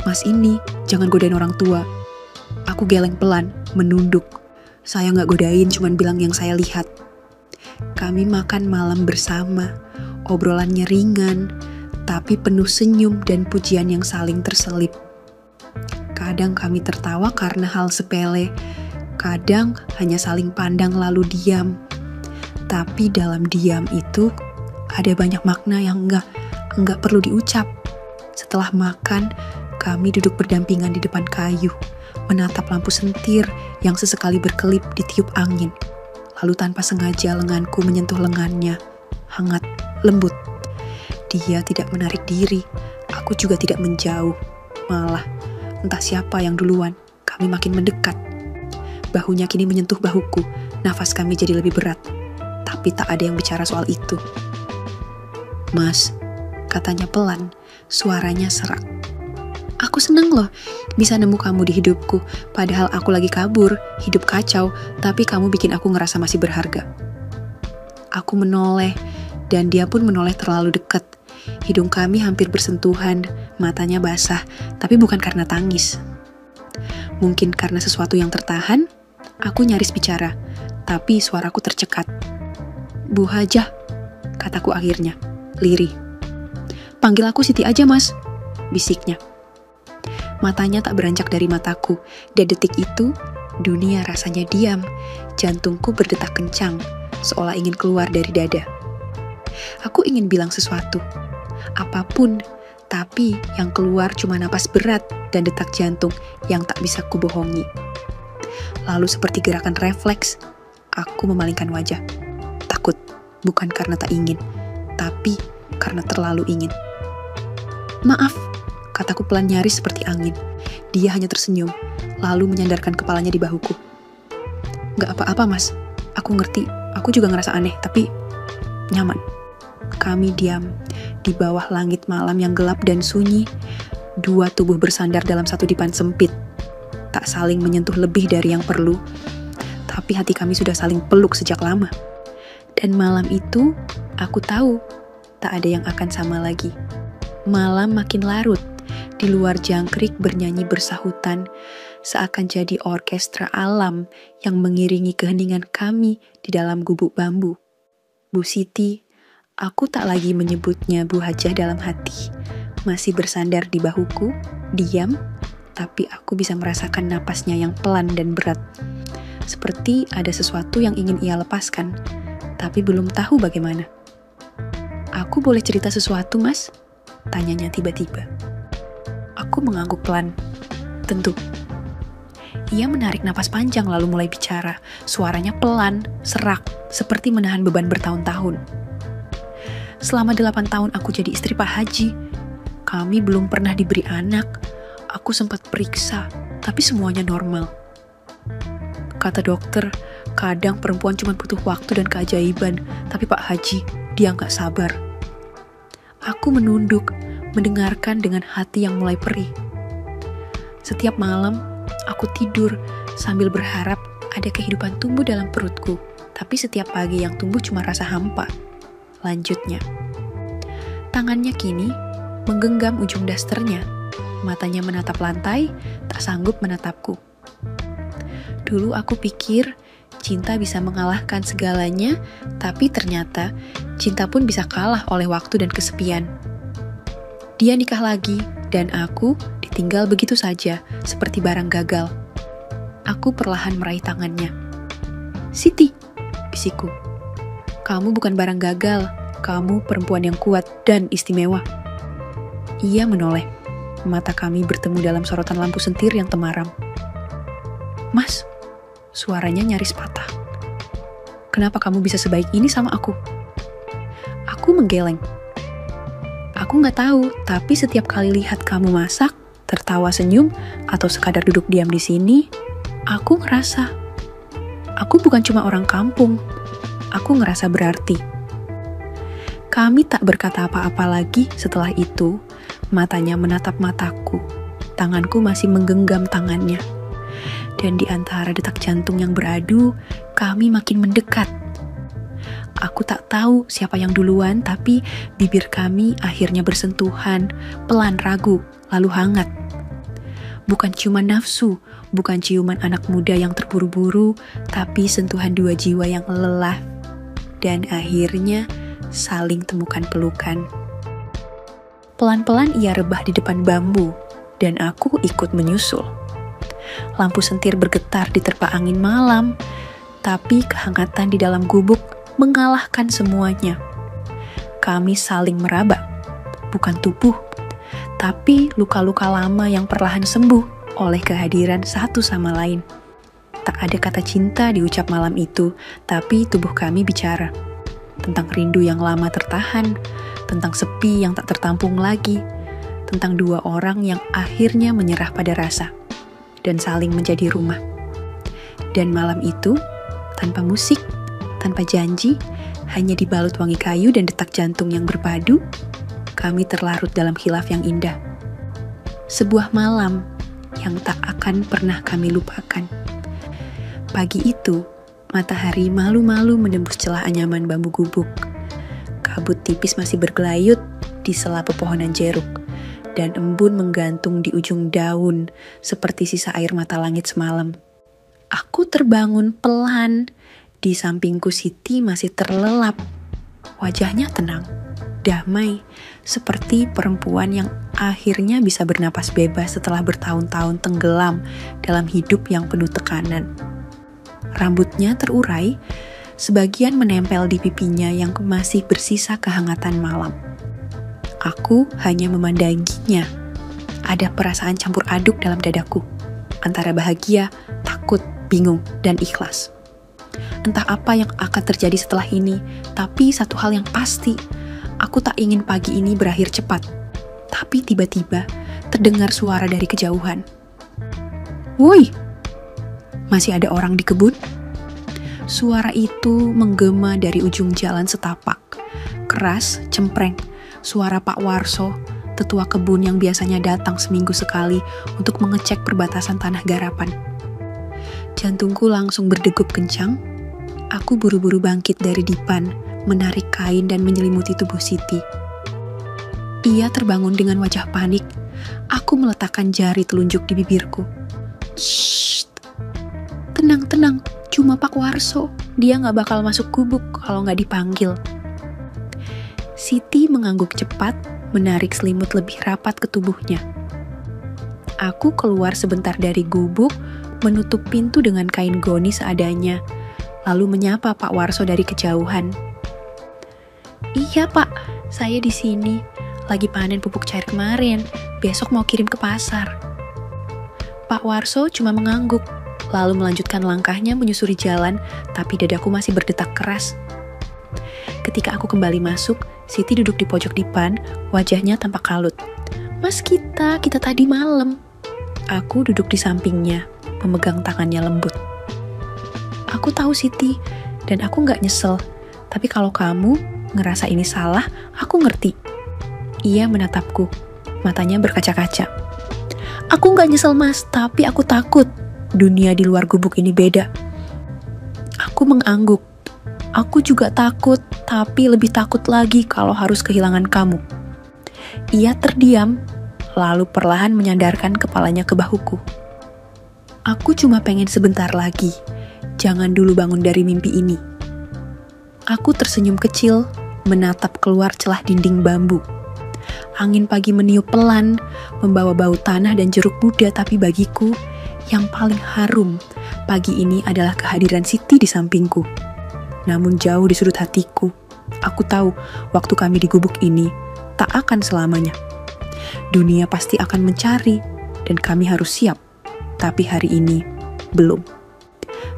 "Mas ini, jangan godain orang tua." Aku geleng pelan, menunduk. Saya nggak godain, cuman bilang yang saya lihat. Kami makan malam bersama, obrolannya ringan, tapi penuh senyum dan pujian yang saling terselip. Kadang kami tertawa karena hal sepele, kadang hanya saling pandang lalu diam. Tapi dalam diam itu ada banyak makna yang enggak perlu diucap. Setelah makan, kami duduk berdampingan di depan kayu, menatap lampu sentir yang sesekali berkelip ditiup angin. Lalu tanpa sengaja lenganku menyentuh lengannya, hangat, lembut. Dia tidak menarik diri, aku juga tidak menjauh. Malah, entah siapa yang duluan, kami makin mendekat. Bahunya kini menyentuh bahuku, nafas kami jadi lebih berat. Tapi tak ada yang bicara soal itu. "Mas," katanya pelan, suaranya serak. "Aku senang loh bisa nemu kamu di hidupku, padahal aku lagi kabur, hidup kacau, tapi kamu bikin aku ngerasa masih berharga." Aku menoleh, dan dia pun menoleh terlalu dekat. Hidung kami hampir bersentuhan, matanya basah, tapi bukan karena tangis. Mungkin karena sesuatu yang tertahan, aku nyaris bicara, tapi suaraku tercekat. "Bu Hajah," kataku akhirnya, lirih. "Panggil aku Siti aja mas," bisiknya. Matanya tak beranjak dari mataku, dan detik itu, dunia rasanya diam, jantungku berdetak kencang, seolah ingin keluar dari dada. Aku ingin bilang sesuatu, apapun, tapi yang keluar cuma napas berat dan detak jantung yang tak bisa kubohongi. Lalu seperti gerakan refleks, aku memalingkan wajah. Takut, bukan karena tak ingin, tapi karena terlalu ingin. "Maaf," kataku pelan nyaris seperti angin. Dia hanya tersenyum, lalu menyandarkan kepalanya di bahuku. "Gak apa-apa mas, aku ngerti, aku juga ngerasa aneh, tapi nyaman." Kami diam, di bawah langit malam yang gelap dan sunyi, dua tubuh bersandar dalam satu dipan sempit, tak saling menyentuh lebih dari yang perlu, tapi hati kami sudah saling peluk sejak lama. Dan malam itu, aku tahu, tak ada yang akan sama lagi. Malam makin larut, di luar jangkrik bernyanyi bersahutan, seakan jadi orkestra alam yang mengiringi keheningan kami di dalam gubuk bambu. Bu Siti, aku tak lagi menyebutnya Bu Hajah dalam hati, masih bersandar di bahuku, diam, tapi aku bisa merasakan napasnya yang pelan dan berat. Seperti ada sesuatu yang ingin ia lepaskan, tapi belum tahu bagaimana. "Aku boleh cerita sesuatu, mas?" tanyanya tiba-tiba. Aku mengangguk pelan. "Tentu." Ia menarik napas panjang lalu mulai bicara. Suaranya pelan, serak, seperti menahan beban bertahun-tahun. Selama 8 tahun aku jadi istri Pak Haji, kami belum pernah diberi anak. Aku sempat periksa, tapi semuanya normal. Kata dokter, kadang perempuan cuma butuh waktu dan keajaiban, tapi Pak Haji, dia nggak sabar. Aku menunduk, mendengarkan dengan hati yang mulai perih. Setiap malam, aku tidur sambil berharap ada kehidupan tumbuh dalam perutku, tapi setiap pagi yang tumbuh cuma rasa hampa. Lanjutnya, tangannya kini menggenggam ujung dasternya, matanya menatap lantai, tak sanggup menatapku. Dulu aku pikir cinta bisa mengalahkan segalanya, tapi ternyata cinta pun bisa kalah oleh waktu dan kesepian. Dia nikah lagi, dan aku ditinggal begitu saja, seperti barang gagal. Aku perlahan meraih tangannya. "Siti," bisikku. "Kamu bukan barang gagal, kamu perempuan yang kuat dan istimewa." Ia menoleh. Mata kami bertemu dalam sorotan lampu sentir yang temaram. "Mas," suaranya nyaris patah. "Kenapa kamu bisa sebaik ini sama aku?" Aku menggeleng. "Aku nggak tahu, tapi setiap kali lihat kamu masak, tertawa senyum, atau sekadar duduk diam di sini, aku ngerasa aku bukan cuma orang kampung. Aku ngerasa berarti." Kami tak berkata apa-apa lagi setelah itu. Matanya menatap mataku. Tanganku masih menggenggam tangannya. Dan di antara detak jantung yang beradu, kami makin mendekat. Aku tak tahu siapa yang duluan, tapi bibir kami akhirnya bersentuhan, pelan ragu, lalu hangat. Bukan cuma nafsu, bukan ciuman anak muda yang terburu-buru, tapi sentuhan dua jiwa yang lelah. Dan akhirnya saling temukan pelukan. Pelan-pelan ia rebah di depan bambu, dan aku ikut menyusul. Lampu sentir bergetar diterpa angin malam, tapi kehangatan di dalam gubuk mengalahkan semuanya. Kami saling meraba, bukan tubuh, tapi luka-luka lama yang perlahan sembuh oleh kehadiran satu sama lain. Tak ada kata cinta diucap malam itu, tapi tubuh kami bicara. Tentang rindu yang lama tertahan, tentang sepi yang tak tertampung lagi, tentang dua orang yang akhirnya menyerah pada rasa, dan saling menjadi rumah. Dan malam itu, tanpa musik, tanpa janji, hanya dibalut wangi kayu dan detak jantung yang berpadu, kami terlarut dalam khilaf yang indah. Sebuah malam yang tak akan pernah kami lupakan. Pagi itu, matahari malu-malu menembus celah anyaman bambu gubuk. Kabut tipis masih bergelayut di sela pepohonan jeruk, dan embun menggantung di ujung daun seperti sisa air mata langit semalam. Aku terbangun pelan. Di sampingku Siti masih terlelap. Wajahnya tenang, damai, seperti perempuan yang akhirnya bisa bernapas bebas setelah bertahun-tahun tenggelam dalam hidup yang penuh tekanan. Rambutnya terurai, sebagian menempel di pipinya yang masih bersisa kehangatan malam. Aku hanya memandanginya. Ada perasaan campur aduk dalam dadaku, antara bahagia, takut, bingung, dan ikhlas. Entah apa yang akan terjadi setelah ini, tapi satu hal yang pasti, aku tak ingin pagi ini berakhir cepat. Tapi tiba-tiba terdengar suara dari kejauhan. "Woi, masih ada orang di kebun?" Suara itu menggema dari ujung jalan setapak. Keras, cempreng, suara Pak Warso, tetua kebun yang biasanya datang seminggu sekali untuk mengecek perbatasan tanah garapan. Jantungku langsung berdegup kencang. Aku buru-buru bangkit dari dipan, menarik kain dan menyelimuti tubuh Siti. Ia terbangun dengan wajah panik. Aku meletakkan jari telunjuk di bibirku. "Shh, tenang, cuma Pak Warso. Dia gak bakal masuk gubuk kalau gak dipanggil." Siti mengangguk cepat, menarik selimut lebih rapat ke tubuhnya. Aku keluar sebentar dari gubuk, menutup pintu dengan kain goni seadanya, lalu menyapa Pak Warso dari kejauhan. "Iya Pak, saya di sini. Lagi panen pupuk cair kemarin. Besok mau kirim ke pasar." Pak Warso cuma mengangguk, lalu melanjutkan langkahnya menyusuri jalan, tapi dadaku masih berdetak keras. Ketika aku kembali masuk, Siti duduk di pojok depan, wajahnya tampak kalut. "Mas, kita tadi malam." Aku duduk di sampingnya, memegang tangannya lembut. "Aku tahu, Siti, dan aku gak nyesel. Tapi kalau kamu ngerasa ini salah, aku ngerti." Ia menatapku, matanya berkaca-kaca. "Aku gak nyesel, Mas, tapi aku takut. Dunia di luar gubuk ini beda." Aku mengangguk. "Aku juga takut, tapi lebih takut lagi kalau harus kehilangan kamu." Ia terdiam, lalu perlahan menyandarkan kepalanya ke bahuku. "Aku cuma pengen sebentar lagi. Jangan dulu bangun dari mimpi ini." Aku tersenyum kecil, menatap keluar celah dinding bambu. Angin pagi meniup pelan, membawa bau tanah dan jeruk muda, tapi bagiku, yang paling harum pagi ini adalah kehadiran Siti di sampingku. Namun jauh di sudut hatiku, aku tahu waktu kami di gubuk ini tak akan selamanya. Dunia pasti akan mencari, dan kami harus siap. Tapi hari ini, belum.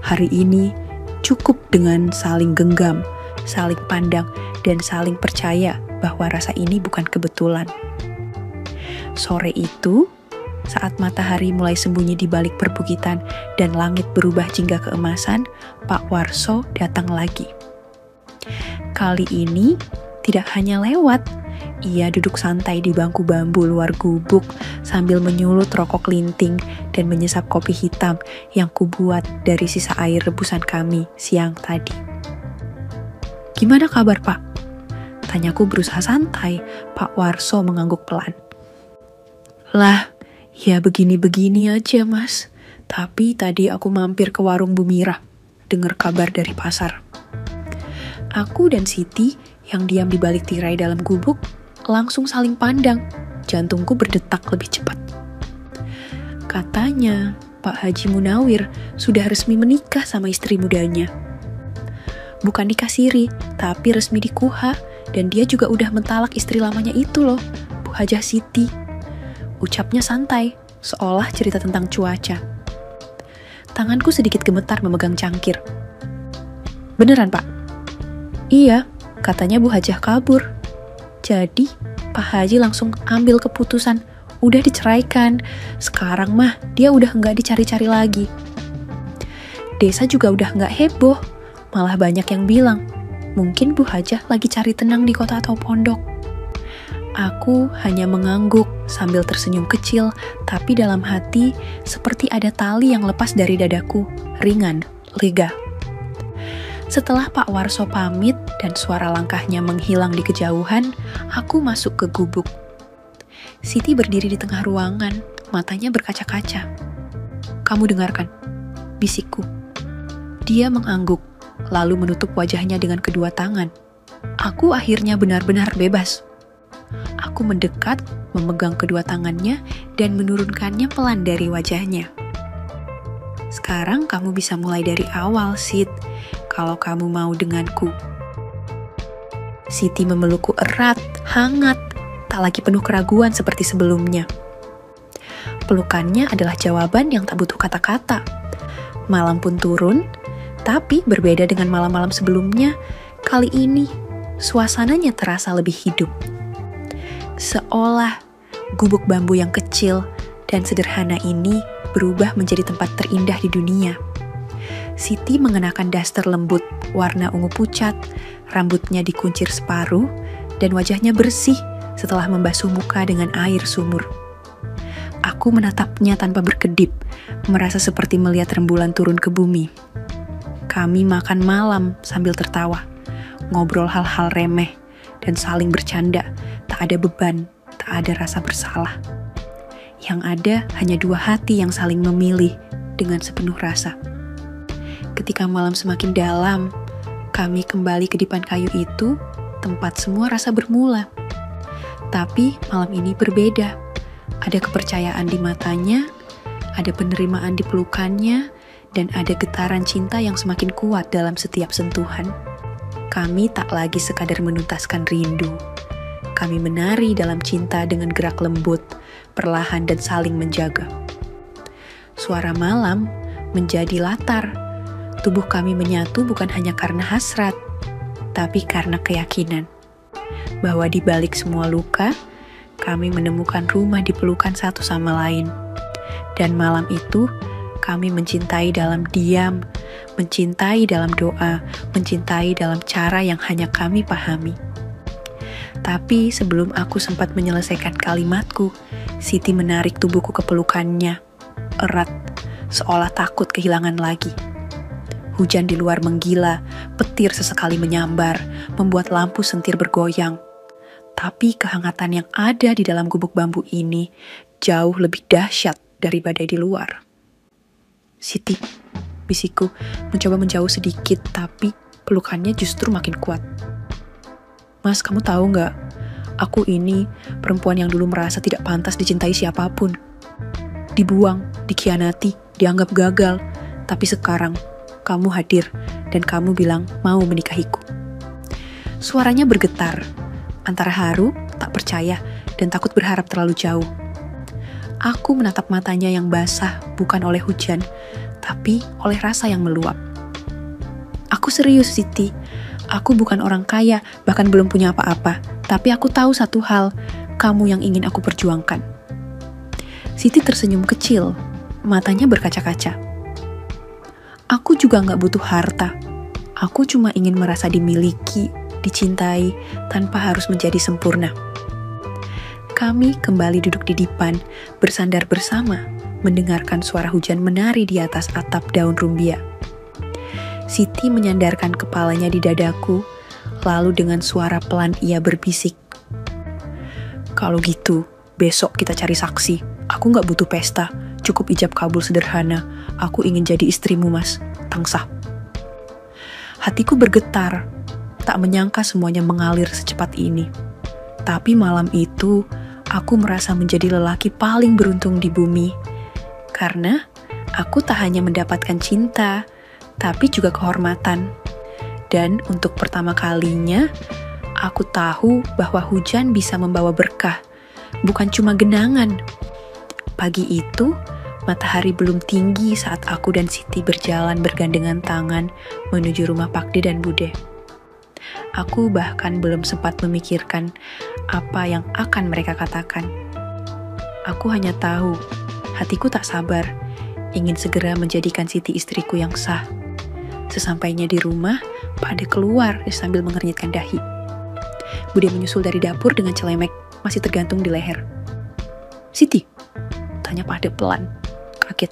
Hari ini cukup dengan saling genggam, saling pandang, dan saling percaya bahwa rasa ini bukan kebetulan. Sore itu, saat matahari mulai sembunyi di balik perbukitan dan langit berubah jingga keemasan, Pak Warso datang lagi. Kali ini tidak hanya lewat, ia duduk santai di bangku bambu luar gubuk sambil menyulut rokok linting dan menyesap kopi hitam yang kubuat dari sisa air rebusan kami siang tadi. "Gimana kabar, Pak?" Tanyaku berusaha santai. Pak Warso mengangguk pelan. "Lah, ya begini-begini aja, Mas. Tapi tadi aku mampir ke warung Bu Mira, dengar kabar dari pasar." Aku dan Siti yang diam di balik tirai dalam gubuk langsung saling pandang. Jantungku berdetak lebih cepat. Katanya Pak Haji Munawir sudah resmi menikah sama istri mudanya. Bukan dikasiri, tapi resmi dikuha, dan dia juga udah mentalak istri lamanya itu loh, Bu Hajah Siti. Ucapnya santai, seolah cerita tentang cuaca. Tanganku sedikit gemetar memegang cangkir. "Beneran, Pak?" "Iya, katanya Bu Hajah kabur." Jadi, Pak Haji langsung ambil keputusan, udah diceraikan. Sekarang mah dia udah nggak dicari-cari lagi. Desa juga udah nggak heboh, malah banyak yang bilang, mungkin Bu Hajah lagi cari tenang di kota atau pondok. Aku hanya mengangguk sambil tersenyum kecil, tapi dalam hati seperti ada tali yang lepas dari dadaku, ringan, lega. Setelah Pak Warso pamit dan suara langkahnya menghilang di kejauhan, aku masuk ke gubuk. Siti berdiri di tengah ruangan, matanya berkaca-kaca. "Kamu dengarkan," bisikku. Dia mengangguk, lalu menutup wajahnya dengan kedua tangan. Aku akhirnya benar-benar bebas. Aku mendekat, memegang kedua tangannya, dan menurunkannya pelan dari wajahnya. "Sekarang kamu bisa mulai dari awal, Sid, kalau kamu mau denganku." Siti memelukku erat, hangat, tak lagi penuh keraguan seperti sebelumnya. Pelukannya adalah jawaban yang tak butuh kata-kata. Malam pun turun, tapi berbeda dengan malam-malam sebelumnya, kali ini suasananya terasa lebih hidup. Seolah gubuk bambu yang kecil dan sederhana ini berubah menjadi tempat terindah di dunia. Siti mengenakan daster lembut warna ungu pucat, rambutnya dikuncir separuh, dan wajahnya bersih setelah membasuh muka dengan air sumur. Aku menatapnya tanpa berkedip, merasa seperti melihat rembulan turun ke bumi. Kami makan malam sambil tertawa, ngobrol hal-hal remeh, dan saling bercanda. Tak ada beban, tak ada rasa bersalah. Yang ada hanya dua hati yang saling memilih dengan sepenuh rasa. Ketika malam semakin dalam, kami kembali ke dipan kayu itu, tempat semua rasa bermula. Tapi malam ini berbeda. Ada kepercayaan di matanya, ada penerimaan di pelukannya, dan ada getaran cinta yang semakin kuat dalam setiap sentuhan. Kami tak lagi sekadar menuntaskan rindu. Kami menari dalam cinta dengan gerak lembut, perlahan dan saling menjaga. Suara malam menjadi latar. Tubuh kami menyatu bukan hanya karena hasrat, tapi karena keyakinan bahwa di balik semua luka, kami menemukan rumah di pelukan satu sama lain. Dan malam itu, kami mencintai dalam diam, mencintai dalam doa, mencintai dalam cara yang hanya kami pahami. Tapi sebelum aku sempat menyelesaikan kalimatku, Siti menarik tubuhku ke pelukannya, erat, seolah takut kehilangan lagi. Hujan di luar menggila, petir sesekali menyambar, membuat lampu sentir bergoyang. Tapi kehangatan yang ada di dalam gubuk bambu ini jauh lebih dahsyat dari badai di luar. Siti, bisikku mencoba menjauh sedikit, tapi pelukannya justru makin kuat. Mas, kamu tahu nggak? Aku ini perempuan yang dulu merasa tidak pantas dicintai siapapun. Dibuang, dikhianati, dianggap gagal. Tapi sekarang, kamu hadir dan kamu bilang mau menikahiku. Suaranya bergetar, antara haru, tak percaya, dan takut berharap terlalu jauh. Aku menatap matanya yang basah bukan oleh hujan, tapi oleh rasa yang meluap. Aku serius, Siti. Aku bukan orang kaya, bahkan belum punya apa-apa. Tapi aku tahu satu hal, kamu yang ingin aku perjuangkan. Siti tersenyum kecil, matanya berkaca-kaca. Aku juga gak butuh harta. Aku cuma ingin merasa dimiliki, dicintai, tanpa harus menjadi sempurna. Kami kembali duduk di dipan, bersandar bersama, mendengarkan suara hujan menari di atas atap daun rumbia. Siti menyandarkan kepalanya di dadaku, lalu dengan suara pelan ia berbisik. Kalau gitu, besok kita cari saksi. Aku gak butuh pesta, cukup ijab kabul sederhana. Aku ingin jadi istrimu, Mas. Tangsah. Hatiku bergetar, tak menyangka semuanya mengalir secepat ini. Tapi malam itu, aku merasa menjadi lelaki paling beruntung di bumi. Karena aku tak hanya mendapatkan cinta, tapi juga kehormatan. Dan untuk pertama kalinya, aku tahu bahwa hujan bisa membawa berkah, bukan cuma genangan. Pagi itu, matahari belum tinggi saat aku dan Siti berjalan bergandengan tangan menuju rumah Pakde dan Bude. Aku bahkan belum sempat memikirkan apa yang akan mereka katakan. Aku hanya tahu, hatiku tak sabar, ingin segera menjadikan Siti istriku yang sah. Sesampainya di rumah, Pakde keluar sambil mengernyitkan dahi. Bude menyusul dari dapur dengan celemek masih tergantung di leher. Siti? Tanya Pakde pelan, kaget.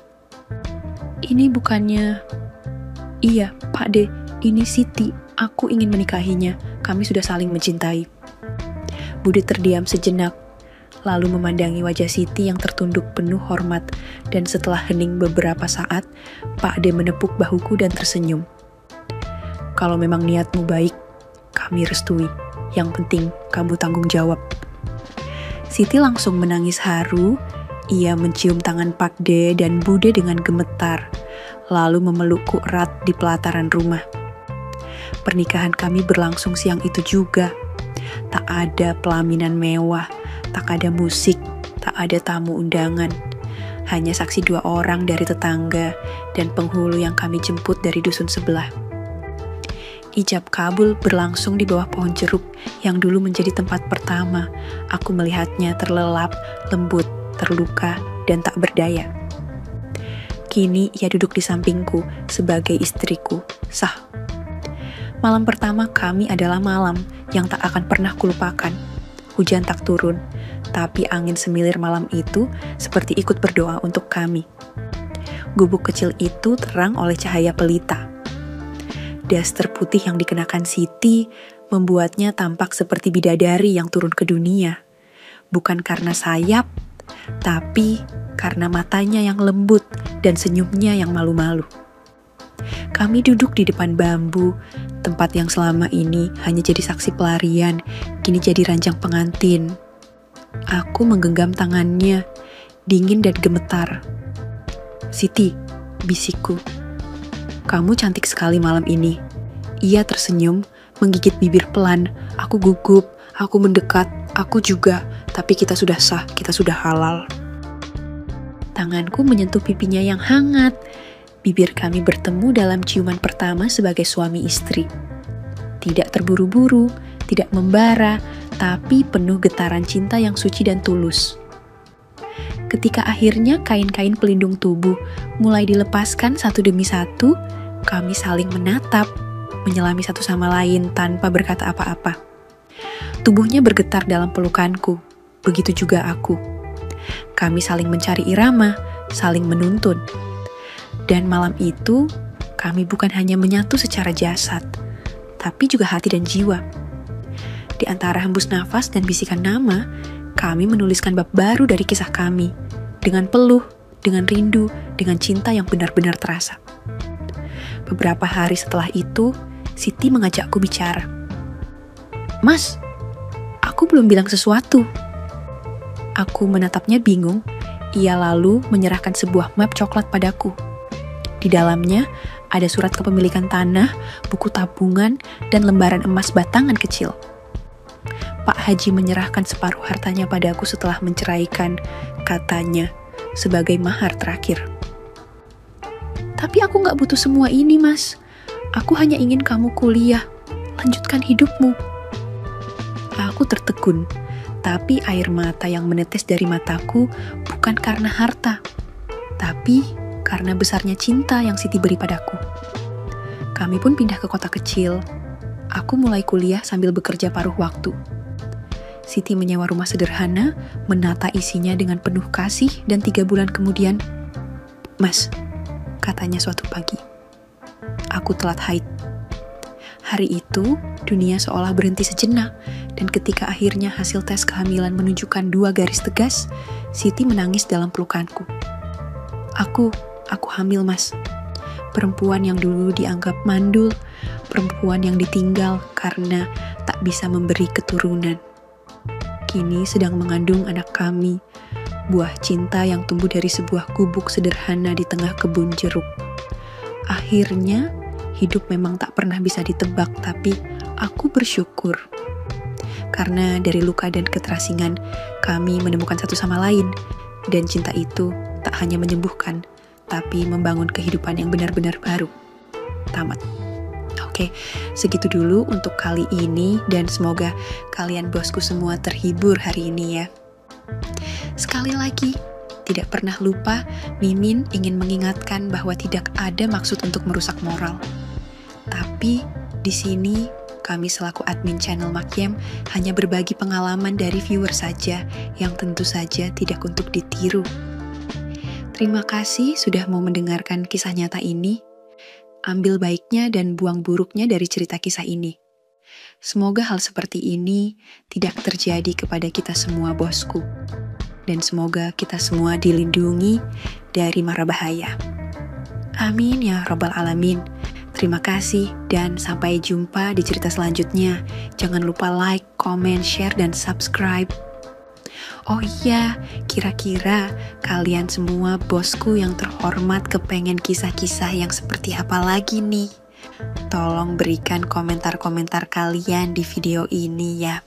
Ini bukannya... Iya, Pakde, ini Siti. Aku ingin menikahinya. Kami sudah saling mencintai. Bude terdiam sejenak, lalu memandangi wajah Siti yang tertunduk penuh hormat, dan setelah hening beberapa saat, Pakde menepuk bahuku dan tersenyum. Kalau memang niatmu baik, kami restui. Yang penting, kamu tanggung jawab. Siti langsung menangis haru. Ia mencium tangan Pakde dan Bude dengan gemetar, lalu memelukku erat di pelataran rumah. Pernikahan kami berlangsung siang itu juga. Tak ada pelaminan mewah, tak ada musik, tak ada tamu undangan. Hanya saksi 2 orang dari tetangga dan penghulu yang kami jemput dari dusun sebelah. Ijab kabul berlangsung di bawah pohon jeruk yang dulu menjadi tempat pertama aku melihatnya terlelap, lembut, terluka, dan tak berdaya. Kini ia duduk di sampingku sebagai istriku, sah. Malam pertama kami adalah malam yang tak akan pernah kulupakan. Hujan tak turun, tapi angin semilir malam itu seperti ikut berdoa untuk kami. Gubuk kecil itu terang oleh cahaya pelita. Daster putih yang dikenakan Siti membuatnya tampak seperti bidadari yang turun ke dunia. Bukan karena sayap, tapi karena matanya yang lembut dan senyumnya yang malu-malu. Kami duduk di depan bambu, tempat yang selama ini hanya jadi saksi pelarian, kini jadi ranjang pengantin. Aku menggenggam tangannya, dingin dan gemetar. Siti, bisikku. Kamu cantik sekali malam ini. Ia tersenyum, menggigit bibir pelan. Aku gugup, aku mendekat, aku juga. Tapi kita sudah sah, kita sudah halal. Tanganku menyentuh pipinya yang hangat. bibir kami bertemu dalam ciuman pertama sebagai suami istri. Tidak terburu-buru, tidak membara, tapi penuh getaran cinta yang suci dan tulus. Ketika akhirnya kain-kain pelindung tubuh mulai dilepaskan satu demi satu, kami saling menatap, menyelami satu sama lain tanpa berkata apa-apa. Tubuhnya bergetar dalam pelukanku, begitu juga aku. Kami saling mencari irama, saling menuntun. Dan malam itu, kami bukan hanya menyatu secara jasad, tapi juga hati dan jiwa. Di antara hembus nafas dan bisikan nama, kami menuliskan bab baru dari kisah kami, dengan peluh, dengan rindu, dengan cinta yang benar-benar terasa. Beberapa hari setelah itu, Siti mengajakku bicara. "Mas, aku belum bilang sesuatu." Aku menatapnya bingung. Ia lalu menyerahkan sebuah map coklat padaku. Di dalamnya ada surat kepemilikan tanah, buku tabungan, dan lembaran emas batangan kecil. Pak Haji menyerahkan separuh hartanya padaku setelah menceraikan, katanya, sebagai mahar terakhir. "Tapi aku gak butuh semua ini, Mas. Aku hanya ingin kamu kuliah, lanjutkan hidupmu." Aku tertegun, tapi air mata yang menetes dari mataku bukan karena harta, tapi karena besarnya cinta yang Siti beri padaku. Kami pun pindah ke kota kecil. Aku mulai kuliah sambil bekerja paruh waktu. Siti menyewa rumah sederhana, menata isinya dengan penuh kasih, dan 3 bulan kemudian, "Mas," katanya suatu pagi, "aku telat haid." Hari itu, dunia seolah berhenti sejenak, dan ketika akhirnya hasil tes kehamilan menunjukkan 2 garis tegas, Siti menangis dalam pelukanku. Aku hamil, Mas. Perempuan yang dulu dianggap mandul, perempuan yang ditinggal karena tak bisa memberi keturunan. Kini sedang mengandung anak kami, buah cinta yang tumbuh dari sebuah gubuk sederhana di tengah kebun jeruk. Akhirnya, hidup memang tak pernah bisa ditebak, tapi aku bersyukur. Karena dari luka dan keterasingan, kami menemukan satu sama lain, dan cinta itu tak hanya menyembuhkan, tapi membangun kehidupan yang benar-benar baru. Tamat. Oke, segitu dulu untuk kali ini, dan semoga kalian bosku semua terhibur hari ini ya. Sekali lagi, tidak pernah lupa, Mimin ingin mengingatkan bahwa tidak ada maksud untuk merusak moral. Tapi di sini kami selaku admin channel Makyem hanya berbagi pengalaman dari viewer saja, yang tentu saja tidak untuk ditiru. Terima kasih sudah mau mendengarkan kisah nyata ini. Ambil baiknya dan buang buruknya dari cerita kisah ini. Semoga hal seperti ini tidak terjadi kepada kita semua, bosku. Dan semoga kita semua dilindungi dari mara bahaya. Amin ya Rabbal Alamin. Terima kasih dan sampai jumpa di cerita selanjutnya. Jangan lupa like, comment, share, dan subscribe. Oh iya, kira-kira kalian semua bosku yang terhormat kepengen kisah-kisah yang seperti apa lagi nih? Tolong berikan komentar-komentar kalian di video ini ya.